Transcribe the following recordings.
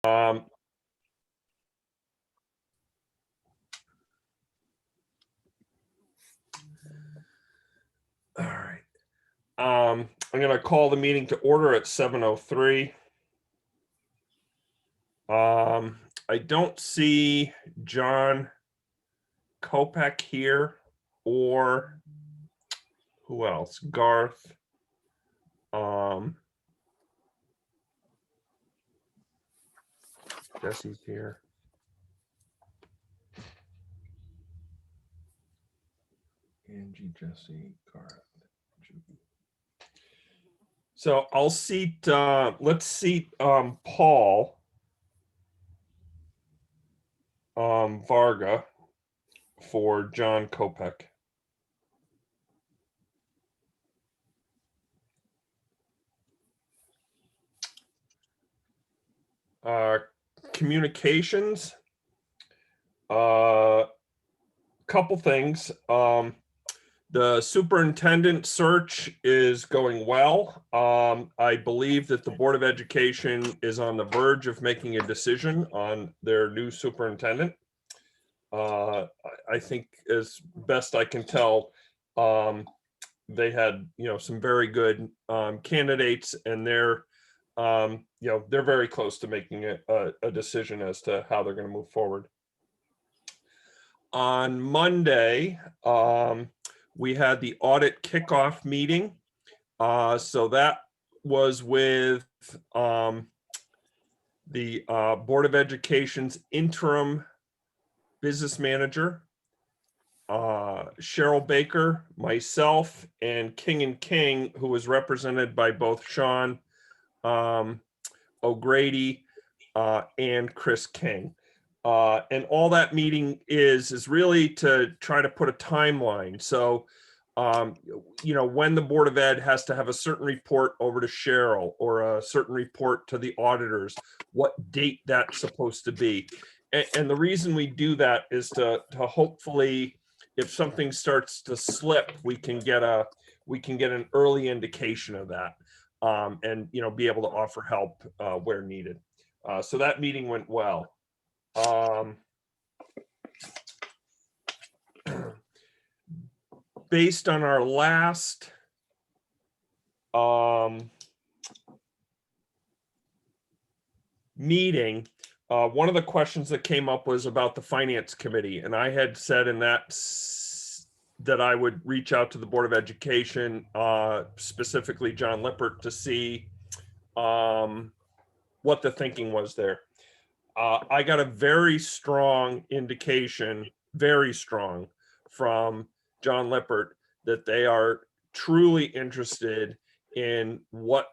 All right. I'm going to call the meeting to order at 7:03. I don't see John Kopek here, or who else? Garth. Jesse's here. Angie, Jesse, Garth, Judy. So I'll seat, let's seat Paul Varga for John Kopek. Communications. Couple things. The superintendent search is going well. I believe that the Board of Education is on the verge of making a decision on their new superintendent. I think, as best I can tell, they had, some very good candidates, and they're, they're very close to making a decision as to how they're going to move forward. On Monday, we had the audit kickoff meeting. So that was with the Board of Education's interim business manager, Cheryl Baker, myself, and King, who was represented by both Sean O'Grady and Chris King. And all that meeting is really to try to put a timeline. So, when the Board of Ed has to have a certain report over to Cheryl or a certain report to the auditors, what date that's supposed to be. And the reason we do that is to hopefully, if something starts to slip, we can get an early indication of that, and be able to offer help where needed. So that meeting went well. Based on our last meeting, one of the questions that came up was about the finance committee, and I had said in that I would reach out to the Board of Education, specifically John Lippert, to see what the thinking was there. I got a very strong indication, very strong, from John Lippert that they are truly interested in what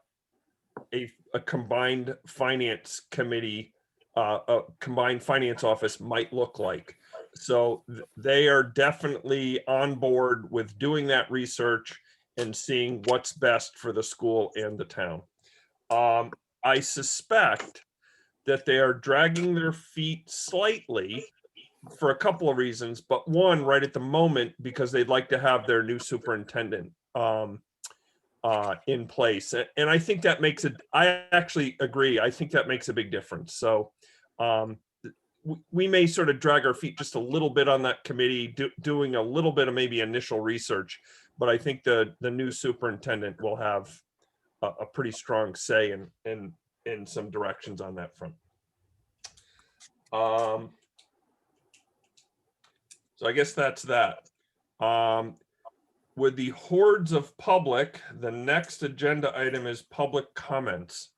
a combined finance committee, a combined finance office might look like. So they are definitely on board with doing that research and seeing what's best for the school and the town. I suspect that they are dragging their feet slightly for a couple of reasons, but one, right at the moment, because they'd like to have their new superintendent in place. And I think that makes it, I actually agree, I think that makes a big difference. So we may sort of drag our feet just a little bit on that committee, doing a little bit of maybe initial research, but I think the new superintendent will have a pretty strong say in some directions on that front. So I guess that's that. With the hordes of public, the next agenda item is public comments.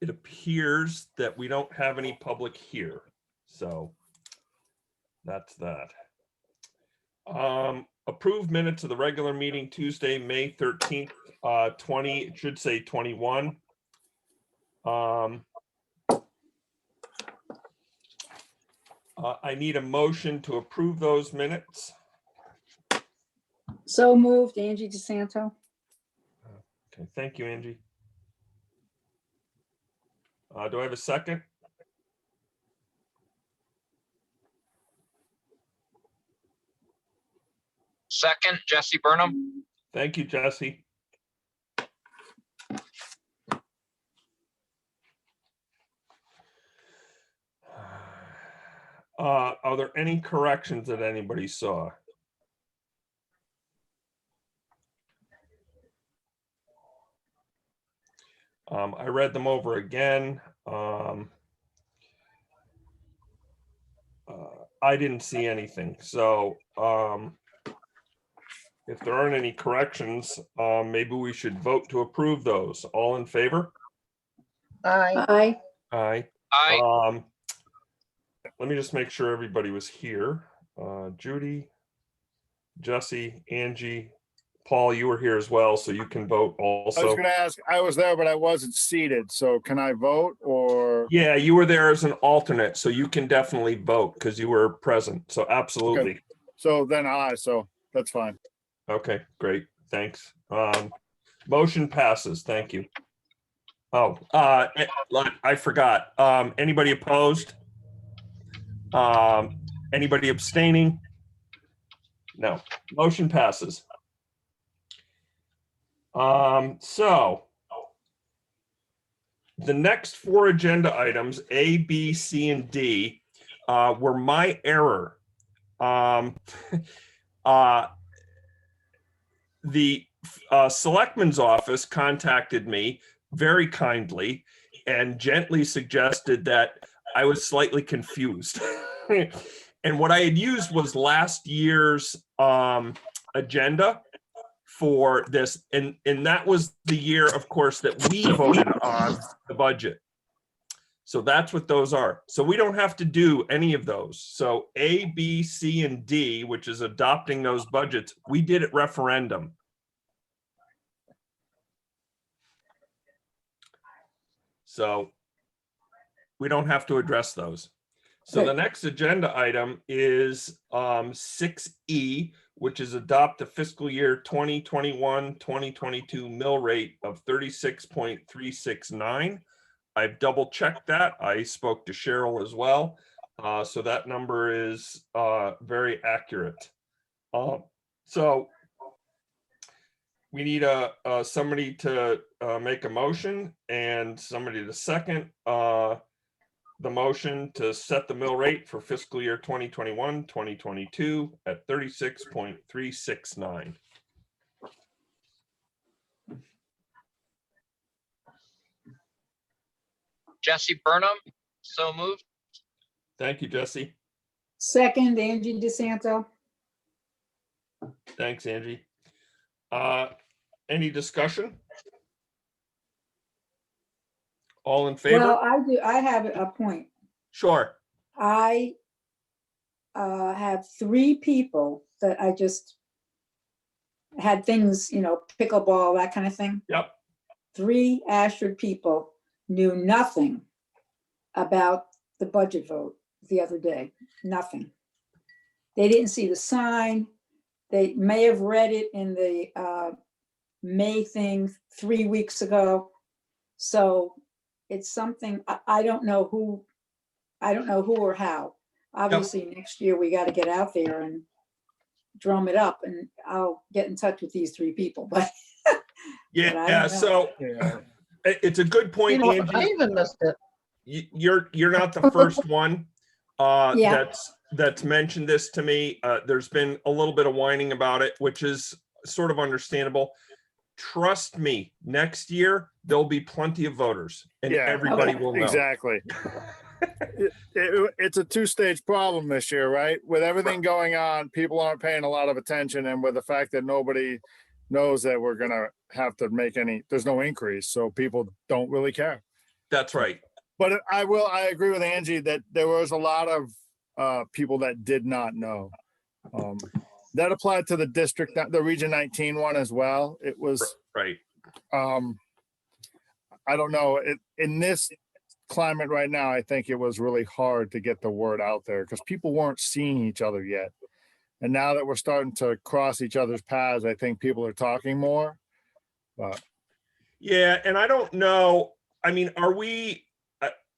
It appears that we don't have any public here, so that's that. Approved minutes of the regular meeting Tuesday, May 13th, 20, it should say 21. I need a motion to approve those minutes. So moved, Angie DeSanto. Okay, thank you, Angie. Do I have a second? Second, Jesse Burnham. Thank you, Jesse. Are there any corrections that anybody saw? I read them over again. I didn't see anything. So if there aren't any corrections, maybe we should vote to approve those. All in favor? Aye. Aye. Aye. Let me just make sure everybody was here. Judy, Jesse, Angie, Paul, you were here as well, so you can vote I was also. gonna ask, I was there, but I wasn't seated, so can I vote or? Yeah, you were there as an alternate, so you can definitely vote because you were present. So absolutely. So then aye, so that's fine. Okay, great. Thanks. Motion passes. Thank you. Oh, I forgot. Anybody opposed? Anybody abstaining? No. Motion passes. So the next 4 agenda items, A, B, C, and D, were my error. The selectman's office contacted me very kindly and gently suggested that I was slightly confused. And what I had used was last year's agenda for this. And that was the year, of course, that we voted on the budget. So that's what those are. So we don't have to do any of those. So A, B, C, and D, which is adopting those budgets, we did at referendum. So we don't have to address those. So the next agenda item is 6E, which is adopt the fiscal year 2021-2022 mill rate of 36.369. I've double checked that. I spoke to Cheryl as well. So that number is very accurate. So we need somebody to make a motion and somebody to second the motion to set the mill rate for fiscal year 2021-2022 at 36.369. Jesse Burnham, so moved. Thank you, Jesse. Second, Angie DeSanto. Thanks, Angie. Any discussion? All in favor? Well, I do. I have a point. Sure. I have 3 people that I just had things, pickleball, that kind of thing. Yep. 3 Ashford people knew nothing about the budget vote the other day. Nothing. They didn't see the sign. They may have read it in the May thing 3 weeks ago. So it's something, I don't know who or how. Obviously, next year we got to get out there and drum it up, and I'll get in touch with these 3 people, but. Yeah, but I don't know. so it's a good point, I Angie. even missed it. You're not the first one Yeah. that's mentioned this to me. There's been a little bit of whining about it, which is sort of understandable. Trust me, next year there'll be plenty of voters and Yeah. everybody Okay. will know. Exactly. It's a 2-stage problem this year, right? With everything going on, people aren't paying a lot of attention, and with the fact that nobody knows that we're gonna have to make there's no increase, so people don't really care. That's right. But I agree with Angie that there was a lot of people that did not know. That applied to the district, the Region 19 one as well. It was, Right. I don't know, in this climate right now, I think it was really hard to get the word out there because people weren't seeing each other yet. And now that we're starting to cross each other's paths, I think people are talking more. But Yeah, and I don't know. I mean, are we?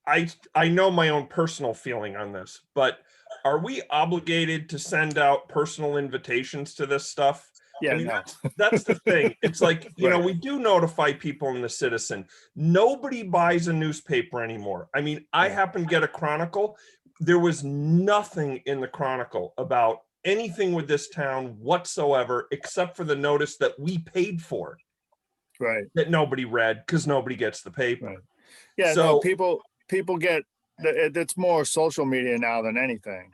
I know my own personal feeling on this, but are we obligated to send out personal invitations to this stuff? yeah, I mean, no. that's the thing. It's like, Right. we do notify people in the Citizen. Nobody buys a newspaper anymore. I mean, I happen to get a Chronicle. there was nothing in the Chronicle about anything with this town whatsoever, except for the notice that we paid for, Right. that nobody read because nobody gets the paper. Right. Yeah, no, So, people get, it's more social media now than anything,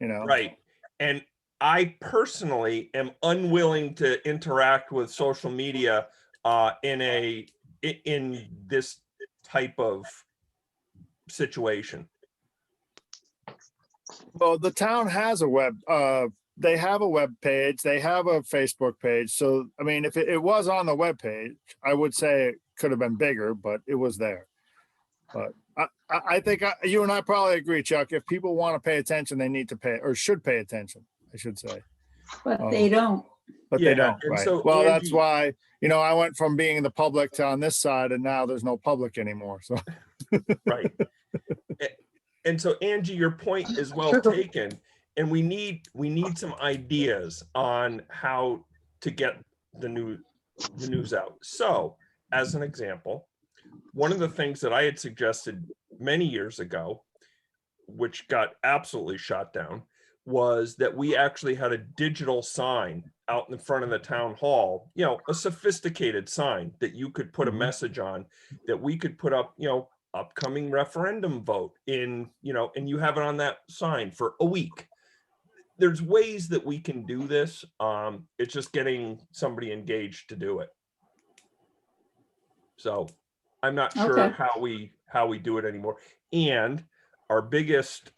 you know? right. And I personally am unwilling to interact with social media in this type of situation. Well, the town has a they have a web page, they have a Facebook page. So, I mean, if it was on the web page, I would say it could have been bigger, but it was there. But I think you and I probably agree, Chuck. If people want to pay attention, they need to pay, or should pay attention, I should say. But they don't. But Yeah, they don't, and right? so, Well, that's Angie- why, I went from being in the public to on this side, and now there's no public anymore, so. Right. And so, Angie, your point is well taken, and we need some ideas on how to get the news out. So, as an example, one of the things that I had suggested many years ago, which got absolutely shot down, was that we actually had a digital sign out in front of the town hall, a sophisticated sign that you could put a message on, that we could put up, upcoming referendum vote and you have it on that sign for a week. There's ways that we can do this. It's just getting somebody engaged to do it. So I'm not sure Okay. how we do it anymore. And our biggest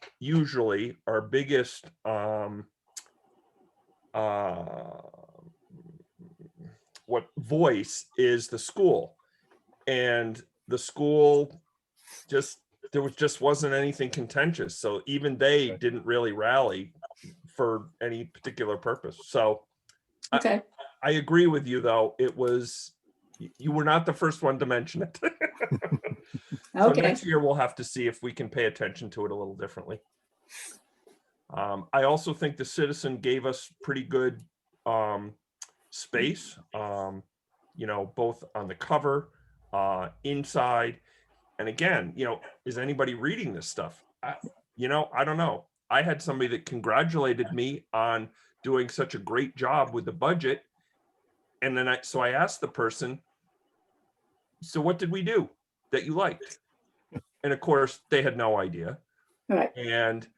what voice is the school, and the school there wasn't anything contentious, so even they didn't really rally for any particular purpose. So Okay. I agree with you, though. You were not the first one to mention it. So Okay. next year we'll have to see if we can pay attention to it a little differently. I also think the Citizen gave us pretty good space, both on the cover, inside. And again, is anybody reading this stuff? I don't know. I had somebody that congratulated me on doing such a great job with the budget. And then I asked the person, so what did we do that you liked? And of course, they had no idea. Right. And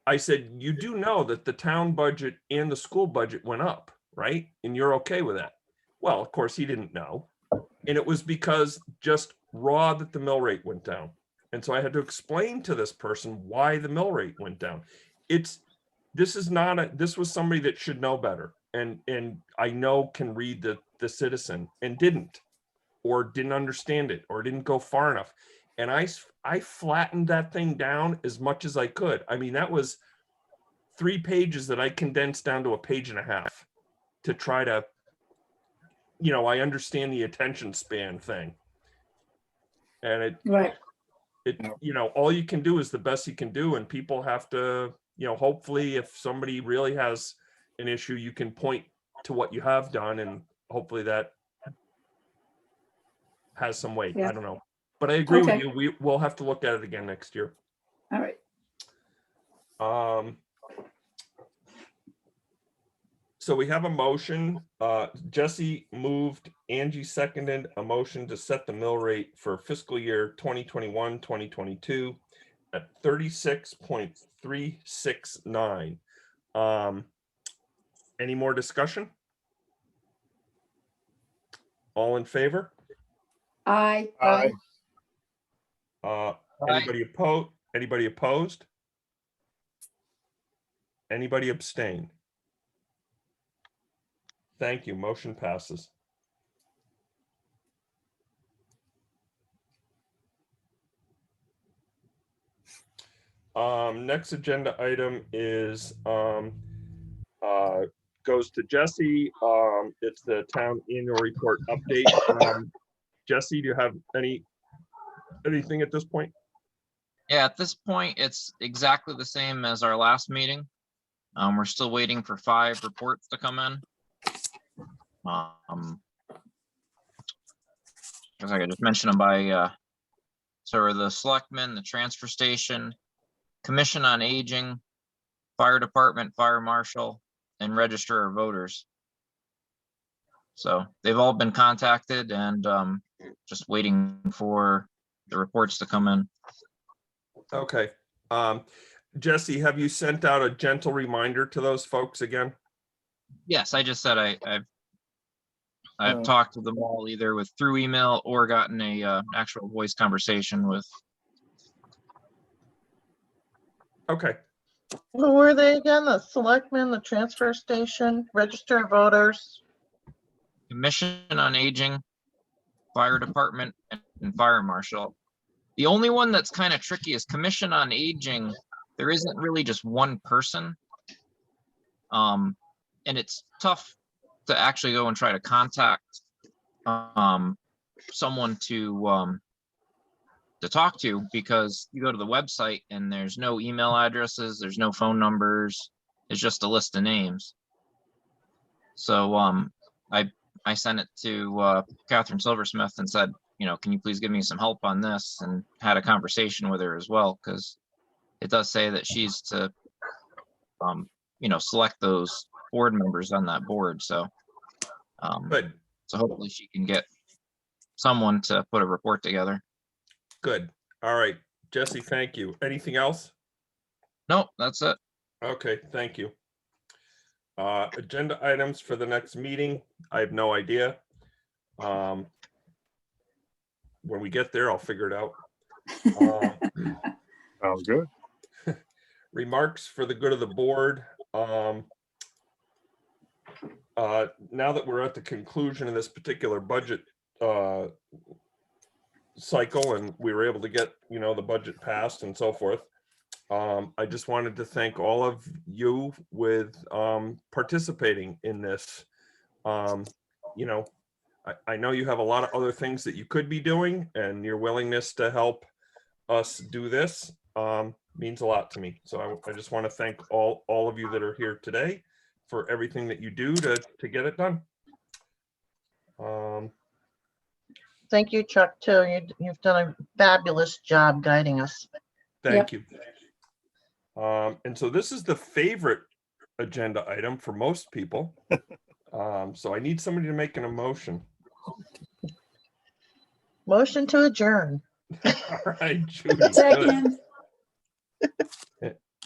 I said, you do know that the town budget and the school budget went up, right? And you're okay with that? Well, of course, he didn't know. And it was because just raw that the mill rate went down. And so I had to explain to this person why the mill rate went down. This was somebody that should know better. And I know can read the Citizen and didn't understand it, or didn't go far enough. And I flattened that thing down as much as I could. I mean, that was 3 pages that I condensed down to a page and a half to try to, I understand the attention span thing. And Right. all you can do is the best you can do. And people have to, hopefully if somebody really has an issue, you can point to what you have done, and hopefully that has some weight. Yeah. I don't know. But I agree Okay. with you. We'll have to look at it again next year. All right. So we have a motion. Jesse moved, Angie seconded a motion to set the mill rate for fiscal year 2021, 2022 at 36.369. Any more discussion? All in favor? Aye. Aye. Anybody opposed? Anybody opposed? Anybody abstain? Thank you. Motion passes. Next agenda item is goes to Jesse. It's the town annual report update. Jesse, do you have anything at this point? Yeah, at this point, it's exactly the same as our last meeting. We're still waiting for 5 reports to come in. As I just mentioned them by, so are the selectmen, the transfer station, Commission on Aging, Fire Department, Fire Marshal, and Register of Voters. So they've all been contacted and just waiting for the reports to come in. Okay. Jesse, have you sent out a gentle reminder to those folks again? Yes, I just said I've Oh. talked to them all either with through email or gotten a actual voice conversation with. Okay. Who were they again? The selectmen, the transfer station, register of voters? Commission on Aging, Fire Department, and Fire Marshal. The only one that's kind of tricky is Commission on Aging. There isn't really just one person. And it's tough to actually go and try to contact someone to talk to, because you go to the website and there's no email addresses, there's no phone numbers, it's just a list of names. So I sent it to Catherine Silversmith and said, you know, can you please give me some help on this, and had a conversation with her as well, because it does say that she's to you know, select those board members on that board. So Good. so hopefully she can get someone to put a report together. Good. All right. Jesse, thank you. Anything else? Nope, that's it. Okay, thank you. Agenda items for the next meeting. I have no idea. When we get there, I'll figure it out. Sounds good. Remarks for the good of the board. Now that we're at the conclusion of this particular budget cycle, and we were able to get, you know, the budget passed and so forth, I just wanted to thank all of you with participating in this. You know, I know you have a lot of other things that you could be doing, and your willingness to help us do this means a lot to me. So I just want to thank all of you that are here today for everything that you do to get it done. Thank you, Chuck, too. You've done a fabulous job guiding us. Thank you. And so this is the favorite agenda item for most people. So I need somebody to make an emotion. Motion to adjourn. All right, Judy. Good. Second,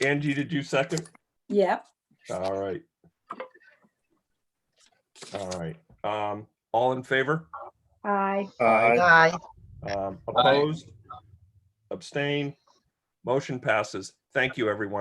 Angie, did you second? yep. All right. All right. All in favor? Aye. Aye. Opposed? Abstain? Motion passes. Thank you, everyone.